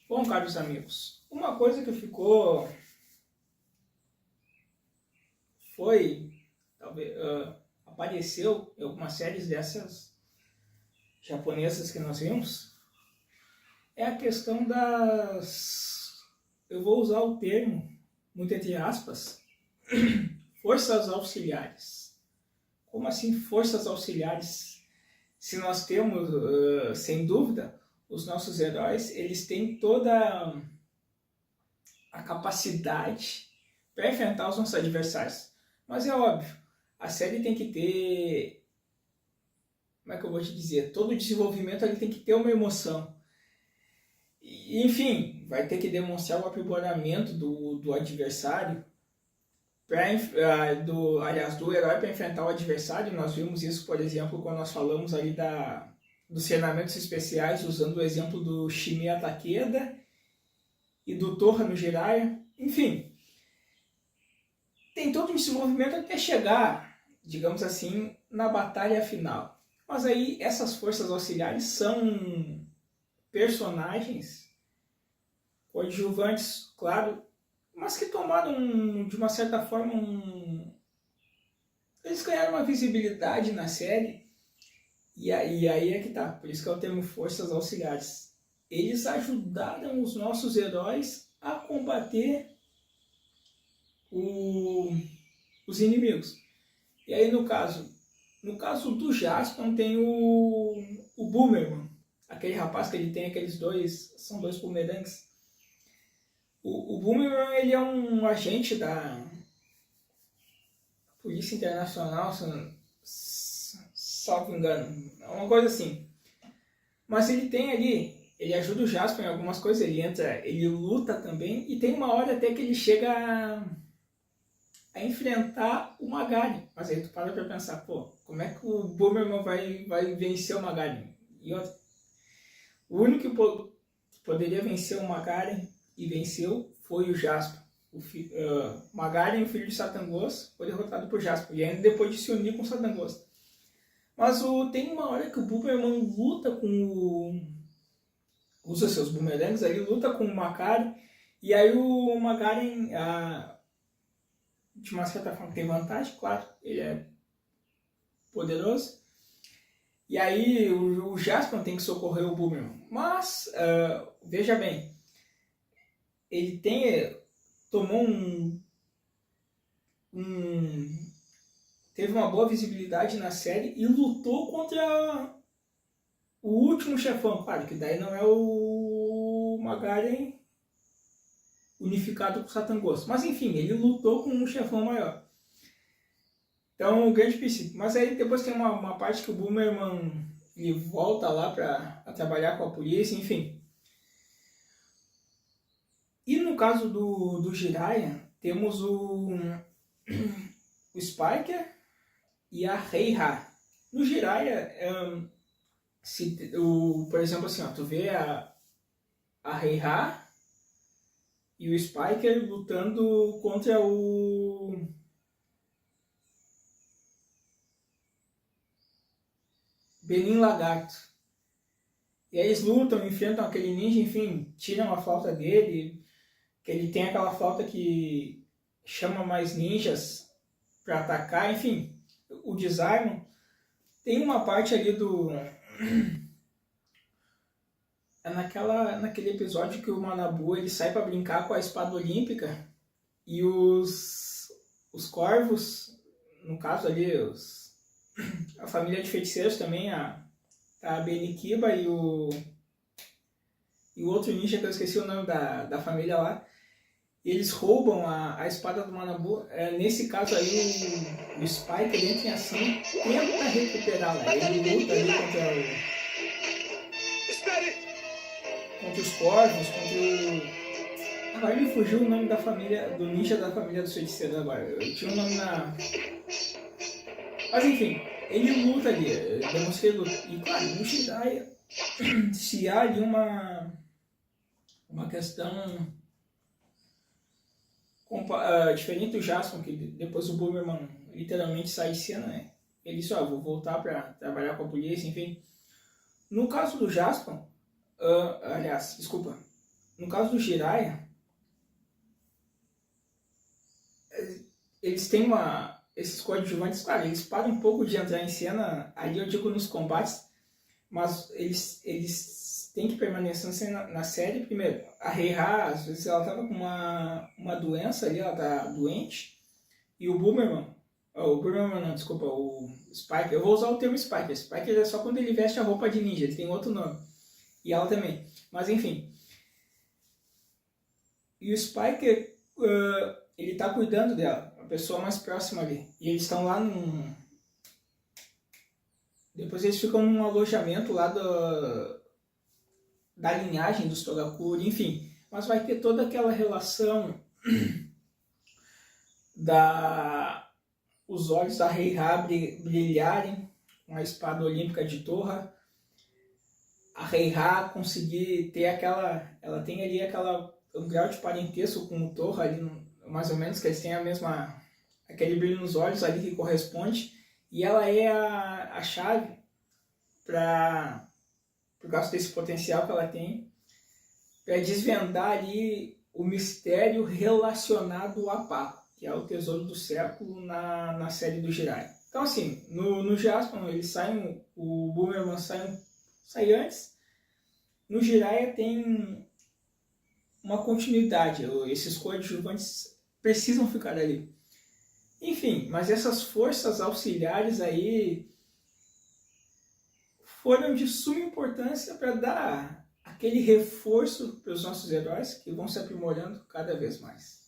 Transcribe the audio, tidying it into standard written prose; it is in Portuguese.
Bom, caros amigos, uma coisa que ficou foi, talvez, apareceu em algumas séries dessas japonesas que nós vimos, é a questão eu vou usar o termo, muito entre aspas, forças auxiliares. Como assim forças auxiliares? Se nós temos, sem dúvida, os nossos heróis, eles têm toda a capacidade para enfrentar os nossos adversários. Mas é óbvio, a série tem que ter, como é que eu vou te dizer, todo o desenvolvimento ele tem que ter uma emoção. E, enfim, vai ter que demonstrar o aprimoramento do adversário, do herói para enfrentar o adversário. Nós vimos isso, por exemplo, quando nós falamos ali dos treinamentos especiais, usando o exemplo do Shinya Takeda e do Torra no Jiraiya. Enfim, tem todo um desenvolvimento até chegar, digamos assim, na batalha final. Mas aí essas forças auxiliares são personagens coadjuvantes, claro, mas que tomaram, de uma certa forma, eles ganharam uma visibilidade na série, e aí é que tá, por isso que é o termo forças auxiliares. Eles ajudaram os nossos heróis a combater os inimigos. E aí no caso do Jaspion tem o Boomerang, aquele rapaz que ele tem são dois bumerangues. O Boomerang, ele é um agente da Polícia Internacional, salvo engano, é uma coisa assim. Mas ele tem ali, ele ajuda o Jaspion em algumas coisas, ele luta também, e tem uma hora até que ele chega a enfrentar o Magari. Mas aí tu para pra pensar, pô, como é que o Boomerang vai vencer o Magari? E outra, o único que poderia vencer o Magari e venceu foi o Jaspion. Magari, o filho de Satangos, foi derrotado por Jaspion, e ainda depois de se unir com o Satangos. Mas tem uma hora que o Boomerang luta usa seus bumerangues, aí luta com o Magari, e aí o Magari, de uma certa forma, tem vantagem, claro, ele é poderoso. E aí o Jaspion tem que socorrer o Boomerang. Mas, veja bem, ele tomou teve uma boa visibilidade na série e lutou contra o último chefão. Claro que daí não é o Magaren unificado com o Satangos. Mas enfim, ele lutou com um chefão maior. Então, o grande princípio. Mas aí depois tem uma parte que o Boomerang ele volta lá para trabalhar com a polícia, enfim. E no caso do Jiraiya, temos o Spiker e a Heiha. No Jiraiya, por exemplo, assim, ó, tu vê a Heiha e o Spiker lutando contra o Benin Lagarto. E aí eles lutam, enfrentam aquele ninja, enfim, tiram a flauta dele, que ele tem aquela flauta que chama mais ninjas para atacar, enfim. O Desarmam. Tem uma parte ali naquele episódio que o Manabu ele sai para brincar com a espada olímpica e os corvos, no caso ali, a família de feiticeiros também, a Benikiba e o outro ninja que eu esqueci o nome da família lá, eles roubam a espada do Manabu. Nesse caso aí, o Spike ele entra em ação e tenta recuperá-la. Ele luta ali contra os corvos, Agora me fugiu o nome da família, do ninja da família dos feiticeiros agora. Eu tinha um nome na... Mas enfim, ele luta ali, eu demonstrei luta. E claro, no Jiraiya, se há ali uma questão diferente do Jaspion, que depois o Boomerang literalmente sai de cena, né? Ele só, vou voltar para trabalhar com a polícia, enfim. No caso do Jaspion, aliás, desculpa, no caso do Jiraiya, eles têm esses coadjuvantes, claro, eles param um pouco de entrar em cena, ali eu digo nos combates, mas eles têm que permanecer na série. Primeiro, a Heiha, às vezes ela tava com uma doença ali, ela tá doente, e o Boomerman não, desculpa, o Spiker, eu vou usar o termo Spiker, Spiker é só quando ele veste a roupa de ninja, ele tem outro nome, e ela também, mas enfim, e o Spiker, ele tá cuidando dela, a pessoa mais próxima ali, e eles estão lá depois eles ficam num alojamento lá da linhagem dos Togakuri, enfim. Mas vai ter toda aquela relação os olhos da Heiha brilharem com a espada olímpica de Torra. A Heiha conseguir ter ela tem ali um grau de parentesco com o Torra ali, mais ou menos, que eles têm aquele brilho nos olhos ali que corresponde. E ela é a chave por causa desse potencial que ela tem, para desvendar ali o mistério relacionado a Paco, que é o tesouro do século na série do Jiraiya. Então assim, no Jaspion eles saem, o Boomerman sai antes, no Jiraiya tem uma continuidade, esses coadjuvantes precisam ficar ali. Enfim, mas essas forças auxiliares aí foram de suma importância para dar aquele reforço para os nossos heróis que vão se aprimorando cada vez mais.